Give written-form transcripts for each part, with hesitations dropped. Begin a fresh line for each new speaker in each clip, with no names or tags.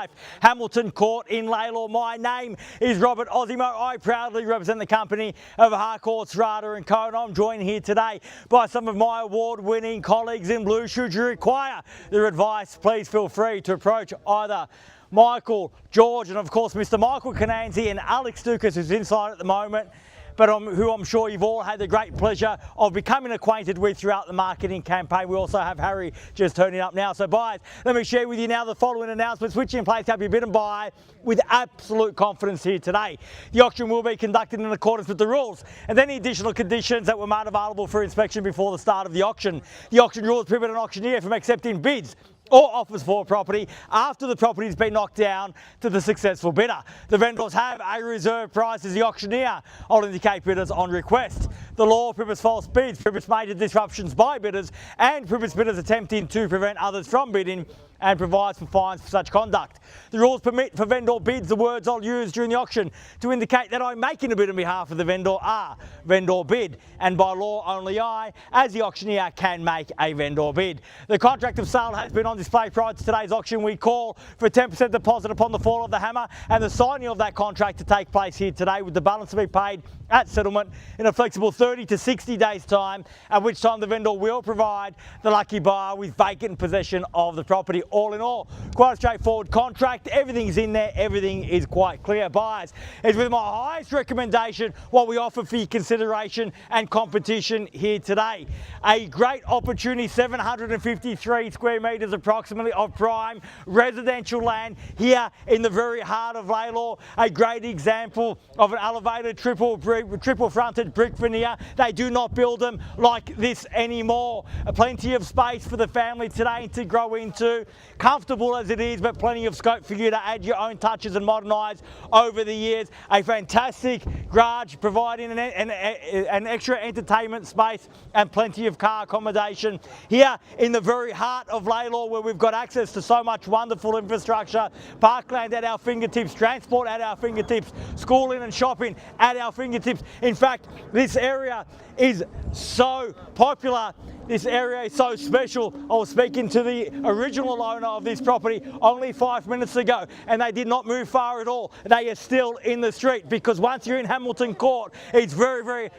life. Hamilton Court in LALOR. My name is Robert Ozzimo. I proudly represent the company of Harcourts, Rata and Co. And I'm joined here today by some of my award-winning colleagues in blue. Should you require their advice, please feel free to approach either Michael, George, and of course Mr. Michael Cananzi and Alex Doucas, who's inside at the moment, but who I'm sure you've all had the great pleasure of becoming acquainted with throughout the marketing campaign. We also have Harry just turning up now. So buyers, let me share with you now the following announcements which in place to help you bid and buy with absolute confidence here today. The auction will be conducted in accordance with the rules and any additional conditions that were made available for inspection before the start of the auction. The auction rules prohibit an auctioneer from accepting bids or offers for a property after the property has been knocked down to the successful bidder. The vendors have a reserve price as the auctioneer will indicate bidders on request. The law prohibits false bids, prohibits major disruptions by bidders, and prohibits bidders attempting to prevent others from bidding, and provides for fines for such conduct. The rules permit for vendor bids, the words I'll use during the auction to indicate that I'm making a bid on behalf of the vendor are vendor bid, and by law only I, as the auctioneer, can make a vendor bid. The contract of sale has been on display prior to today's auction. We call for a 10% deposit upon the fall of the hammer and the signing of that contract to take place here today, with the balance to be paid at settlement in a flexible 30 to 60 days time, at which time the vendor will provide the lucky buyer with vacant possession of the property. All in all, quite a straightforward contract. Everything's in there, everything is quite clear. Buyers, it's with my highest recommendation what we offer for your consideration and competition here today. A great opportunity, 753 square metres approximately of prime residential land here in the very heart of LALOR. A great example of an elevated triple fronted brick veneer. They do not build them like this anymore. Plenty of space for the family today to grow into. Comfortable as it is, but plenty of scope for you to add your own touches and modernise over the years. A fantastic garage providing an extra entertainment space and plenty of car accommodation here in the very heart of LALOR, where we've got access to so much wonderful infrastructure, parkland at our fingertips, transport at our fingertips, schooling and shopping at our fingertips. In fact, this area is so popular. This area is so special. I was speaking to the original owner of this property only 5 minutes ago, and they did not move far at all. They are still in the street, because once you're in Hamilton Court, it's very, very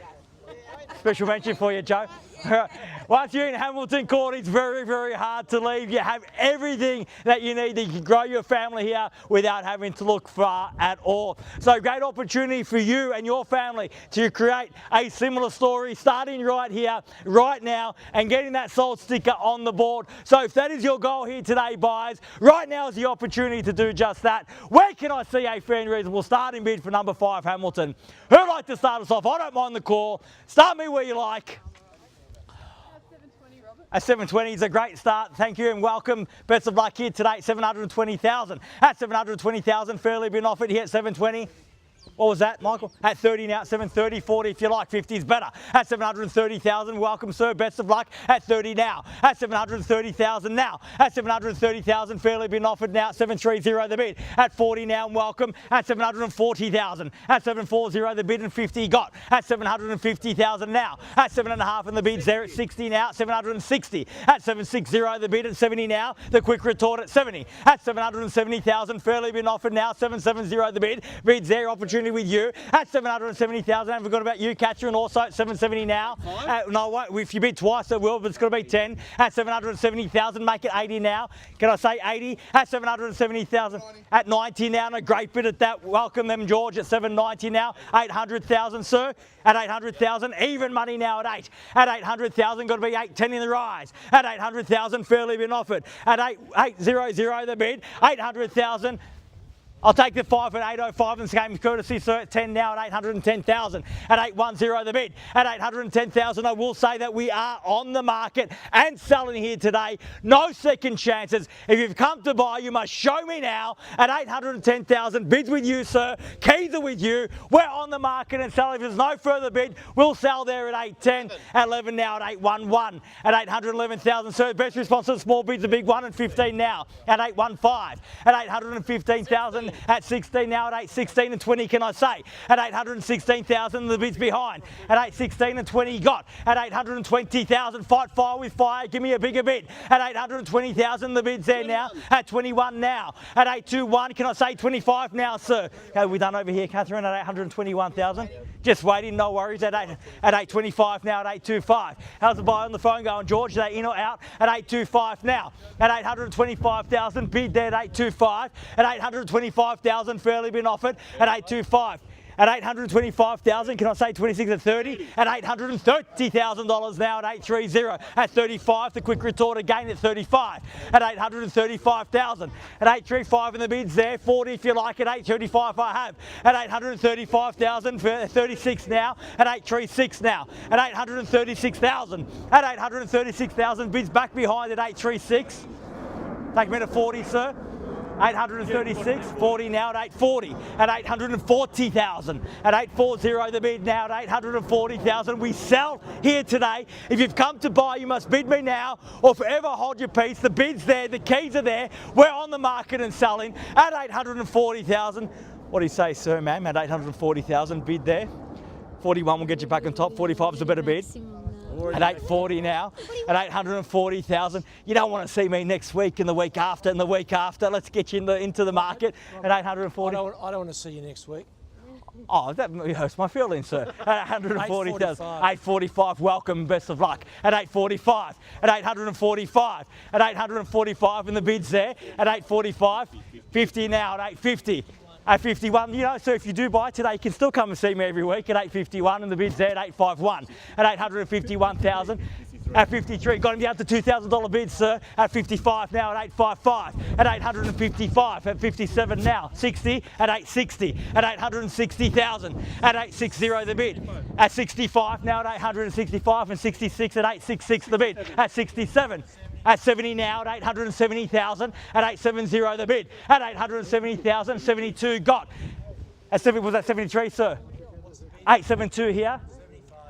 special mention for you, Joe. Once you're in Hamilton Court, it's very, very hard to leave. You have everything that you need to grow your family here without having to look far at all. So great opportunity for you and your family to create a similar story, starting right here, right now, and getting that sold sticker on the board. So if that is your goal here today, buyers, right now is the opportunity to do just that. Where can I see a fair and reasonable starting bid for number 5 Hamilton? Who'd like to start us off? I don't mind the call. Start me where you like. At 720 is a great start. Thank you and welcome. Best of luck here today at 720,000. At 720,000, fairly been offered here at 720. What was that, Michael? At 30 now, at 730, 40 if you like, 50 is better. At 730,000, welcome sir, best of luck. At 30 now, at 730,000 now. At 730,000, fairly been offered now, at 730 the bid. At 40 now, welcome. At 740,000. At 740 the bid and 50 got. At 750,000 now. At 7.5 and the bid's there at 60 now, 760. At 760 the bid at 70 now. The quick retort at 70. At 770,000, fairly been offered now, 770 the bid. Bid's there, opportunity with you at 770,000. I haven't forgot about you, Catcher, and also at 770 now. No, if you bid twice, it will, but it's going to be 10. At 770,000, make it 80 now. Can I say 80? At 770,000. At 90 now, and a great bid at that. Welcome them, George, at 790 now. 800,000, sir. At 800,000, even money now at 8. At 800,000, got to be 810 in the rise. At 800,000, fairly been offered. At 800 the bid. 800,000. I'll take the 5 at 805 and game courtesy, sir, at 10 now at 810,000. At 810 the bid. At 810,000, I will say that we are on the market and selling here today. No second chances. If you've come to buy, you must show me now. At 810,000, bids with you, sir. Keys are with you. We're on the market and selling. If there's no further bid, we'll sell there at 810. At 11 now at 811. At 811,000, sir. Best response to the small bids, a big one, and 15 now. At 815. At 815,000 21 at 16 now at 816 and 20, can I say? At 816,000, the bid's behind. At 816 and 20 got. At 820,000, fight fire with fire, give me a bigger bid. At 820,000, the bid's there now. At 21 now. At 821, can I say 25 now, sir? Okay, we done over here, Catherine, at 821,000. Just waiting, no worries, at 825 now, at 825. How's the buy on the phone going, George? Are they in or out? At 825 now. At 825,000, bid there at 825. At 825,000, fairly been offered at 825. At 825,000, can I say 26 at 30? At $830,000 now at 830. At 35, the quick retort again at 35. At 835,000. At 835 in the bids there, 40 if you like. At 835 I have. At 835,000, 36 now. At 836 now. At 836,000. At 836,000, bids back behind at 836. Take me to 40, sir. 836, 40 now at 840, at 840,000, at 840 the bid now at 840,000. We sell here today. If you've come to buy, you must bid me now or forever hold your peace. The bid's there, the keys are there. We're on the market and selling at 840,000. What do you say, sir, ma'am? At 840,000, bid there. 41 will get you back on top. 45 is a better bid. At 840 now, at 840,000. You don't want to see me next week and the week after and the week after. Let's get you into the market at 840.
I don't want to see you next week.
Oh, that hurts my feelings, sir. At 840,000. 845, welcome, best of luck. At 845, at 845, at 845 in the bids there. At 845, 50 now at 850. At 51, you know, so if you do buy today, you can still come and see me every week at 851 and the bid's there at 851. At 851,000. At 53, got him down to $2,000 bids, sir. At 55 now at 855. At 855. At 57 now. 60 at 860. At 860,000. At 860 the bid. At 65 now at 865 and 66 at 866 the bid. At 67. At 70 now, at 870,000, at 870 the bid. At 870,000, 72 got. At 70, was that 73, sir? 872 here.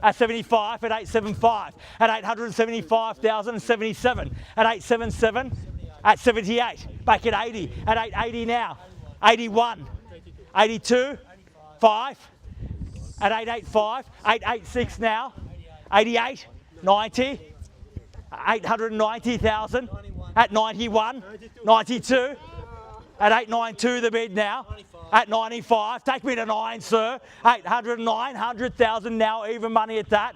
At 75, at 875. At 875,000, 77. At 877, at 78. Back at 80. At 880 now. 81. 82. 5. At 885. 886 now. 88. 90. 890,000 at 91, 92, at 892 the bid now, at 95, take me to 9, sir, 809, 100,000 now, even money at that,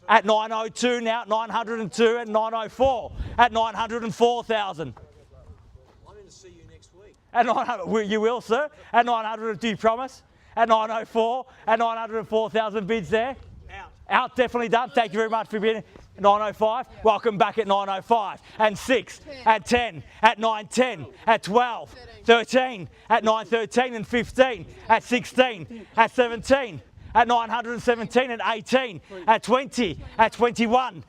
at 902 now, 902, at 904, at 904,000.
I'm going to see you next week.
At 900, you will, sir, at 900, do you promise? At 904, at 904,000 bids there. Out, definitely done. Thank you very much for being 905. Welcome back at 905. And 6, at 10, at 910, at 12, 13, at 913 and 15, at 16, at 17, at 917 and 18, at 20, at 21,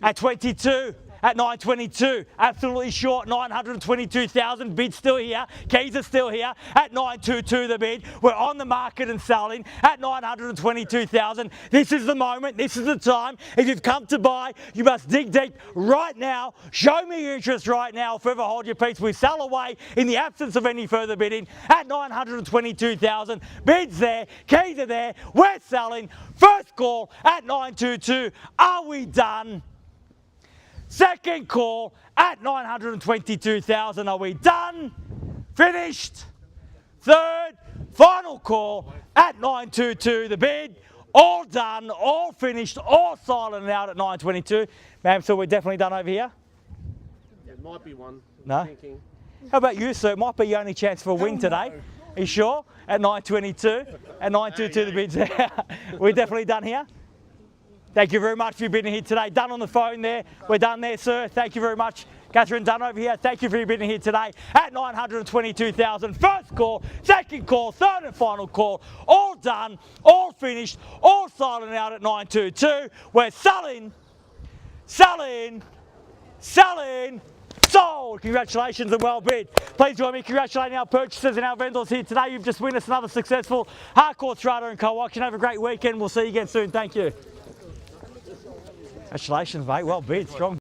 at 22, at 922, absolutely short, 922,000, bid still here, keys are still here, at 922 the bid, we're on the market and selling, at 922,000, this is the moment, this is the time, if you've come to buy, you must dig deep right now, show me your interest right now, forever hold your peace, we sell away in the absence of any further bidding, at 922,000, bids there, keys are there, we're selling, first call at 922, are we done? Second call at 922,000. Are we done? Finished? Third, final call at 922. The bid, all done, all finished, all silent and out at 922. Ma'am, so we're definitely done over here?
There might be one.
No? How about you, sir? It might be your only chance for a win today. Are you sure? At 922? At 922 the bid's there. We're definitely done here? Thank you very much for being here today. Done on the phone there. We're done there, sir. Thank you very much. Catherine, done over here. Thank you for being here today at 922,000. First call, second call, third and final call. All done, all finished, all silent out at 922. We're selling, selling, selling, sold. Congratulations and well bid. Please join me congratulating our purchasers and our vendors here today. You've just witnessed another successful Harcourts, Rata and Co auction. Have a great weekend. We'll see you again soon. Thank you. Congratulations, mate. Well bid. Strong.